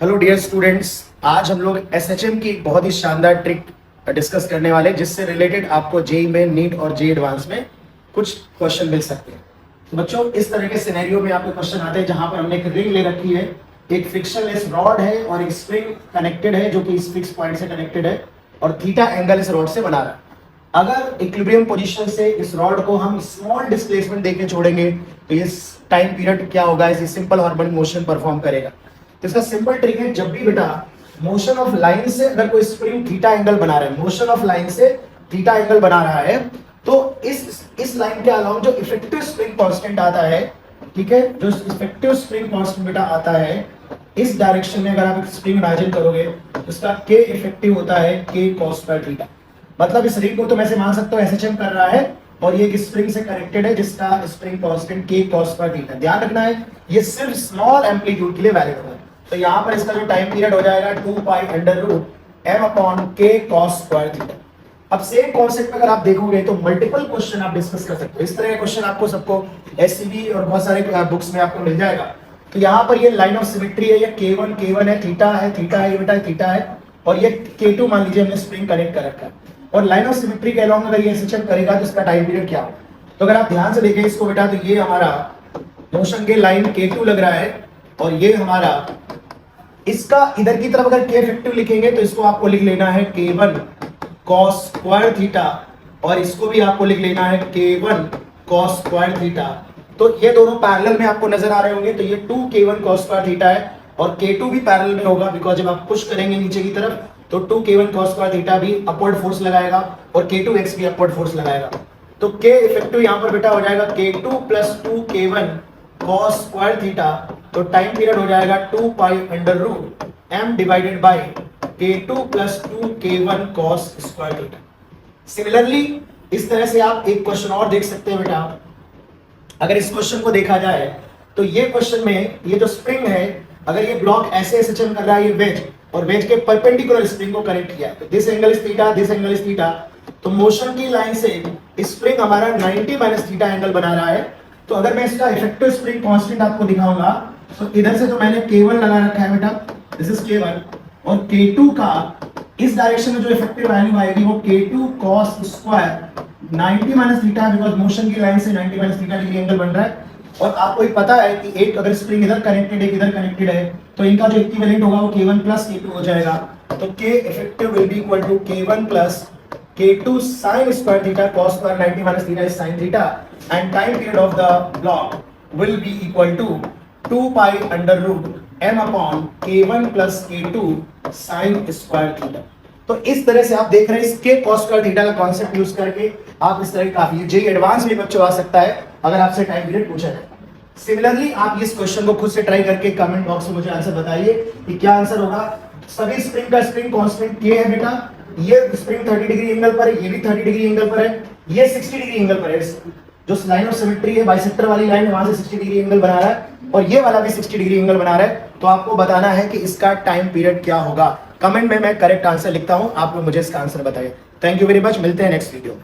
Hello dear students, आज हम लोग एसएचएम की एक बहुत ही शानदार ट्रिक डिस्कस करने वाले हैं जिससे रिलेटेड आपको जेई में, नीट और जेई एडवांस में कुछ क्वेश्चन मिल सकते हैं। तो बच्चों, इस तरह के सिनेरियो में आपके क्वेश्चन आते हैं जहां पर हमने एक रिंग ले रखी है, एक फ्रिक्शनलेस रॉड है और एक स्प्रिंग कनेक्टेड है जो कि इस फिक्स पॉइंट से कनेक्टेड है और थीटा एंगल इस रॉड से बना रहा है। अगर इक्विलिब्रियम पोजीशन से इस रॉड को हम स्मॉल डिस्प्लेसमेंट देके छोड़ेंगे तो इस टाइम पीरियड क्या होगा, इस सिंपल हार्मोनिक मोशन परफॉर्म करेगा। तो इसका सिंपल ट्रिक है, जब भी बेटा मोशन ऑफ लाइन से अगर कोई स्प्रिंग थीटा एंगल बना रहा है, मोशन ऑफ लाइन से थीटा एंगल बना रहा है, तो इस लाइन के अलाउंग जो इफेक्टिव स्प्रिंग कांस्टेंट आता है, ठीक है, जो इफेक्टिव स्प्रिंग कांस्टेंट बेटा आता है इस डायरेक्शन में, अगर आप स्प्रिंग इमेजिन करोगे तो इसका के इफेक्टिव होता है के कॉस पर थीटा। मतलब इस रिंग को तो मैं ऐसे मान सकता हूं एसएचएम कर रहा है और ये एक स्प्रिंग से कनेक्टेड है जिसका स्प्रिंग कांस्टेंट के कॉस पर थीटा। ध्यान रखना है ये सिर्फ स्मॉल एम्पलीट्यूड के लिए वैलिड होगा। तो यहाँ पर इसका जो टाइम पीरियड हो जाएगा 2 pi under root m upon के कॉस स्क्वायर थीटा। अब सेम कॉन्सेप्ट में अगर आप देखोगे तो मल्टीपल क्वेश्चन आप डिस्कस कर सकते हो। इस तरह के क्वेश्चन आपको सबको एससीबी और बहुत सारे बुक्स में आपको मिल जाएगा। तो यहाँ पर ये लाइन ऑफ सिमेट्री है, ये K1 है, थीटा है ये बेटा थीटा है और ये K2 मान लीजिए हमने स्प्रिंग कनेक्ट कर रखा है और लाइन ऑफ सिमेट्री के अलोंग अगर ये एसएचएम करेगा तो इसका टाइम पीरियड क्या होगा। तो अगर आप ध्यान से देखें इसको बेटा, तो ये हमारा मोशन के लाइन K2 लग रहा है और ये हमारा इसका इधर की तरफ अगर के इफेक्टिव लिखेंगे तो इसको आपको लिख लेना है K1 cos स्क्वायर थीटा और इसको भी आपको लिख लेना है K1 cos स्क्वायर थीटा। तो ये दोनों पैरेलल में आपको नजर आ रहे होंगे। तो ये 2 K1 cos स्क्वायर थीटा है और K2 भी पैरेलल में होगा, बिकॉज जब आप पुश करेंगे नीचे की तरफ तो 2 K1 cos स्क्वायर थीटा भी अपवर्ड फोर्स लगाएगा और K2x भी अपवर्ड फोर्स लगाएगा। तो K इफेक्टिव यहाँ पर बेटा हो जाएगा K2 plus 2 K1 cos square theta. तो टाइम पीरियड हो जाएगा 2 pi under root m divided by K2 plus 2 K1 cos square theta. Similarly इस तरह से आप एक क्वेश्चन और देख सकते हैं बेटा। अगर इस क्वेश्चन को देखा जाए तो ये क्वेश्चन में ये जो स्प्रिंग है, अगर ये ब्लॉक ऐसे एसएचएम कर रहा है, ये वेज और वेज के परपेंडिकुलर स्प्रिंग को कनेक्ट किया, तो this angle is theta, this angle is theta. तो मोशन की लाइन से स्प्रिंग हमारा 90 माइनस थीटा एंगल बना रहा है। तो अगर मैं इसका इफेक्टिव स्प्रिंग कांस्टेंट आपको दिखाऊंगा तो इधर से तो मैंने K1 लगा रखा है बेटा, दिस इज K1 और K2 का इस डायरेक्शन में जो इफेक्टिव वैल्यू आएगी वो K2 cos square 90 minus theta है, बिकॉज मोशन की लाइन से 90 माइनस थीटा डिग्री एंगल बन रहा है। और आपको एक पता है कि एक अगर स्प्रिंग इधर कनेक्टेड है, इधर कनेक्टेड है, तो इनका जो इक्विवेलेंट होगा वो K1 प्लस K2 हो जाएगा। तो K effective will be equal to K1 plus K2 sin square theta cos square 90 minus theta is sin theta and time period of the block will be equal to 2 pi under root m upon K1 plus K2 sin square theta। तो इस तरह से आप देख रहे हैं इसके cos square theta का कॉन्सेप्ट यूज करके आप इस तरह काफी जेई एडवांस में बच्चों आ सकता है अगर आपसे टाइम पीरियड पूछा जाए। सिमिलरली आप इस क्वेश्चन को खुद से ट्राई करके कमेंट बॉक्स में मुझे आंसर बताइए कि क्या आंसर होगा। सभी स्प्रिंग का स्प्रिंग कांस्टेंट K है बेटा, ये स्प्रिंग 30 डिग्री एंगल पर है, ये भी 30 डिग्री एंगल पर है, ये 60 डिग्री एंगल पर है। जो लाइन ऑफ सिमेट्री है बाइसेक्टर वाली लाइन, वहां से 60 डिग्री एंगल बना रहा है और ये वाला भी 60 डिग्री एंगल बना रहा है। तो आपको बताना है कि इसका टाइम पीरियड क्या होगा। कमेंट में मैं करेक्ट आंसर लिखता हूं, आप लोग मुझे इसका आंसर बताइए। थैंक यू वेरी मच, मिलते हैं नेक्स्ट वीडियो में।